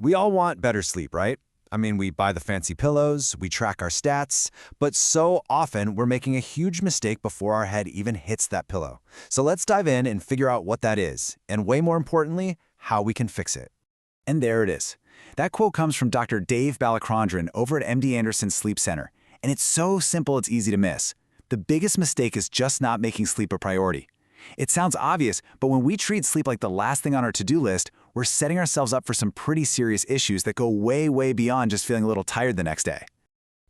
We all want better sleep, right? I mean, we buy the fancy pillows, we track our stats, but so often we're making a huge mistake before our head even hits that pillow. So let's dive in and figure out what that is, and way more importantly, how we can fix it. And there it is. That quote comes from Dr. Dave Balacrondran over at MD Anderson Sleep Center. And it's so simple it's easy to miss. The biggest mistake is just not making sleep a priority. It sounds obvious, but when we treat sleep like the last thing on our to-do list, we're setting ourselves up for some pretty serious issues that go way, way beyond just feeling a little tired the next day.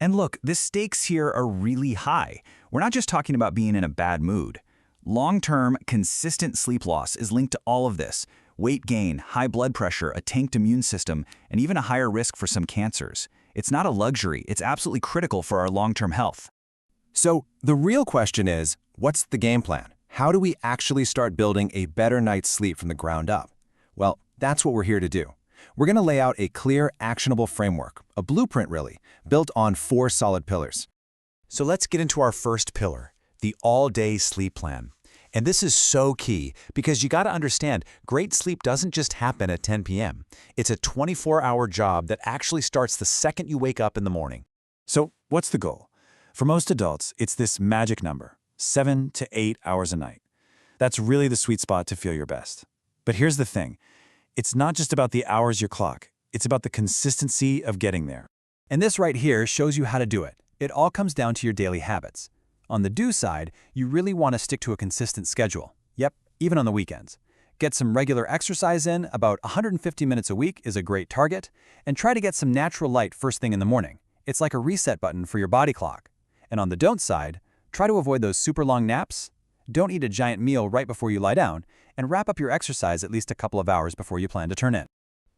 And look, the stakes here are really high. We're not just talking about being in a bad mood. Long-term, consistent sleep loss is linked to all of this. Weight gain, high blood pressure, a tanked immune system, and even a higher risk for some cancers. It's not a luxury, it's absolutely critical for our long-term health. So the real question is, what's the game plan? How do we actually start building a better night's sleep from the ground up? Well, that's what we're here to do. We're going to lay out a clear, actionable framework, a blueprint really, built on 4 solid pillars. So let's get into our first pillar, the all-day sleep plan. And this is so key because you got to understand, great sleep doesn't just happen at 10 p.m. It's a 24-hour job that actually starts the second you wake up in the morning. So what's the goal? For most adults, it's this magic number, 7 to 8 hours a night. That's really the sweet spot to feel your best. But here's the thing. It's not just about the hours you clock. It's about the consistency of getting there. And this right here shows you how to do it. It all comes down to your daily habits. On the do side, you really want to stick to a consistent schedule. Yep, even on the weekends. Get some regular exercise in, about 150 minutes a week is a great target, and try to get some natural light first thing in the morning. It's like a reset button for your body clock. And on the don't side, try to avoid those super long naps. Don't eat a giant meal right before you lie down, and wrap up your exercise at least a couple of hours before you plan to turn in.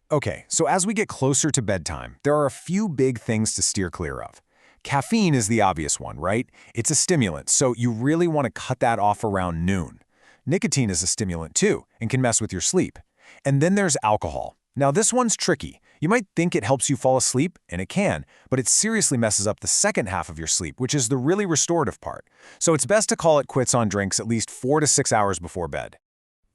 Okay, so as we get closer to bedtime, there are a few big things to steer clear of. Caffeine is the obvious one, right? It's a stimulant, so you really want to cut that off around noon. Nicotine is a stimulant too, and can mess with your sleep. And then there's alcohol. Now this one's tricky. You might think it helps you fall asleep, and it can, but it seriously messes up the second half of your sleep, which is the really restorative part. So it's best to call it quits on drinks at least 4 to 6 hours before bed.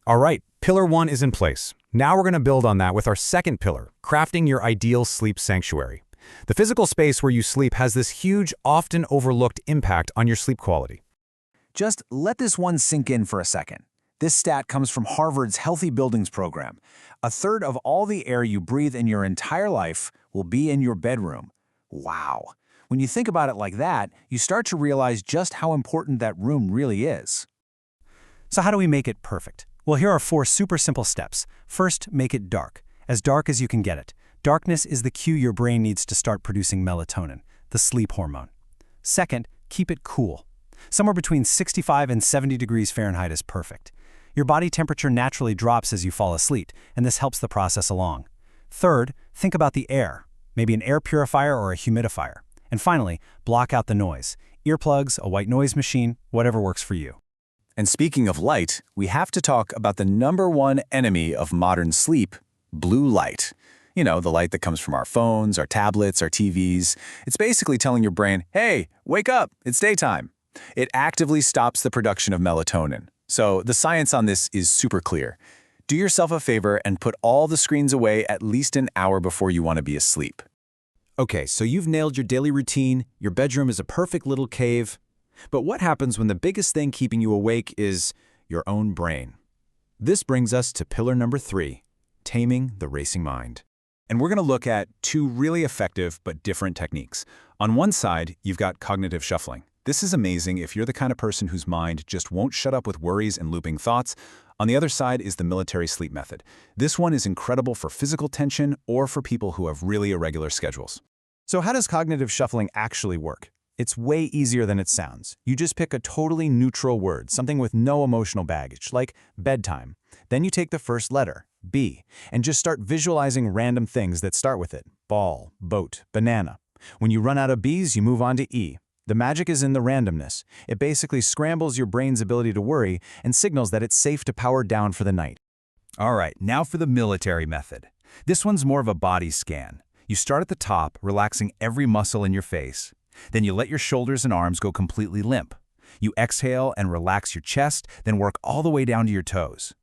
All right, pillar 1 is in place. Now we're going to build on that with our second pillar, crafting your ideal sleep sanctuary. The physical space where you sleep has this huge, often overlooked impact on your sleep quality. Just let this one sink in for a second. This stat comes from Harvard's Healthy Buildings program. 1/3 of all the air you breathe in your entire life will be in your bedroom. Wow. When you think about it like that, you start to realize just how important that room really is. So how do we make it perfect? Well, here are 4 super simple steps. First, make it dark as you can get it. Darkness is the cue your brain needs to start producing melatonin, the sleep hormone. Second, keep it cool. Somewhere between 65 and 70 degrees Fahrenheit is perfect. Your body temperature naturally drops as you fall asleep, and this helps the process along. Third, think about the air, maybe an air purifier or a humidifier. And finally, block out the noise. Earplugs, a white noise machine, whatever works for you. And speaking of light, we have to talk about the #1 enemy of modern sleep, blue light. You know, the light that comes from our phones, our tablets, our TVs. It's basically telling your brain, hey, wake up, it's daytime. It actively stops the production of melatonin. So the science on this is super clear. Do yourself a favor and put all the screens away at least an hour before you want to be asleep. Okay, so you've nailed your daily routine, your bedroom is a perfect little cave. But what happens when the biggest thing keeping you awake is your own brain? This brings us to pillar number 3, taming the racing mind. And we're going to look at 2 really effective but different techniques. On one side, you've got cognitive shuffling. This is amazing if you're the kind of person whose mind just won't shut up with worries and looping thoughts. On the other side is the military sleep method. This one is incredible for physical tension or for people who have really irregular schedules. So how does cognitive shuffling actually work? It's way easier than it sounds. You just pick a totally neutral word, something with no emotional baggage, like bedtime. Then you take the first letter, B, and just start visualizing random things that start with it. Ball, boat, banana. When you run out of B's, you move on to E. The magic is in the randomness. It basically scrambles your brain's ability to worry and signals that it's safe to power down for the night. All right, now for the military method. This one's more of a body scan. You start at the top, relaxing every muscle in your face. Then you let your shoulders and arms go completely limp. You exhale and relax your chest, then work all the way down to your toes.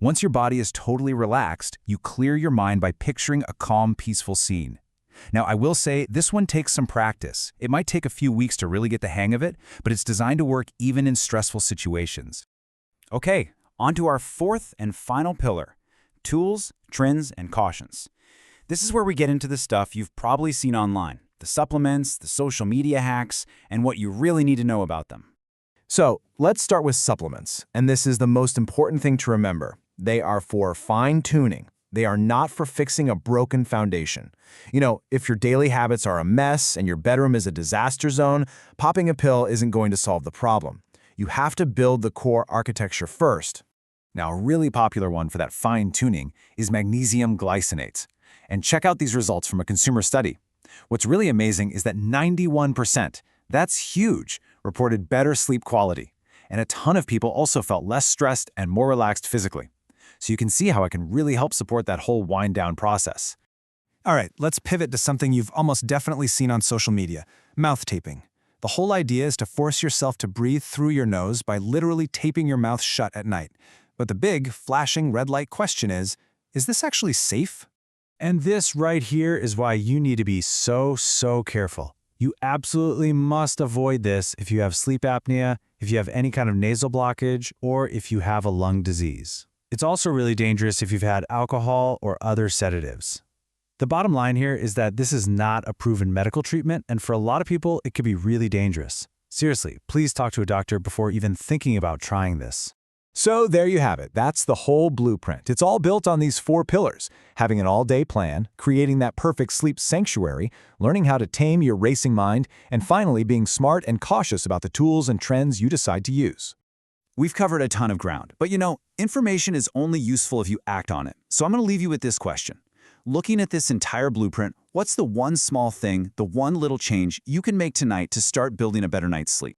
Once your body is totally relaxed, you clear your mind by picturing a calm, peaceful scene. Now, I will say this one takes some practice. It might take a few weeks to really get the hang of it, but it's designed to work even in stressful situations. Okay, on to our fourth and final pillar, tools, trends, and cautions. This is where we get into the stuff you've probably seen online, the supplements, the social media hacks, and what you really need to know about them. So, let's start with supplements, and this is the most important thing to remember. They are for fine-tuning. They are not for fixing a broken foundation. If your daily habits are a mess and your bedroom is a disaster zone, popping a pill isn't going to solve the problem. You have to build the core architecture first. Now, a really popular one for that fine-tuning is magnesium glycinate. And check out these results from a consumer study. What's really amazing is that 91%, that's huge, reported better sleep quality. And a ton of people also felt less stressed and more relaxed physically. So you can see how it can really help support that whole wind-down process. All right, let's pivot to something you've almost definitely seen on social media, mouth taping. The whole idea is to force yourself to breathe through your nose by literally taping your mouth shut at night. But the big, flashing red light question is this actually safe? And this right here is why you need to be so careful. You absolutely must avoid this if you have sleep apnea, if you have any kind of nasal blockage, or if you have a lung disease. It's also really dangerous if you've had alcohol or other sedatives. The bottom line here is that this is not a proven medical treatment, and for a lot of people, it could be really dangerous. Seriously, please talk to a doctor before even thinking about trying this. So there you have it. That's the whole blueprint. It's all built on these 4 pillars: having an all-day plan, creating that perfect sleep sanctuary, learning how to tame your racing mind, and finally being smart and cautious about the tools and trends you decide to use. We've covered a ton of ground, but information is only useful if you act on it. So I'm going to leave you with this question. Looking at this entire blueprint, what's the one small thing, the one little change you can make tonight to start building a better night's sleep?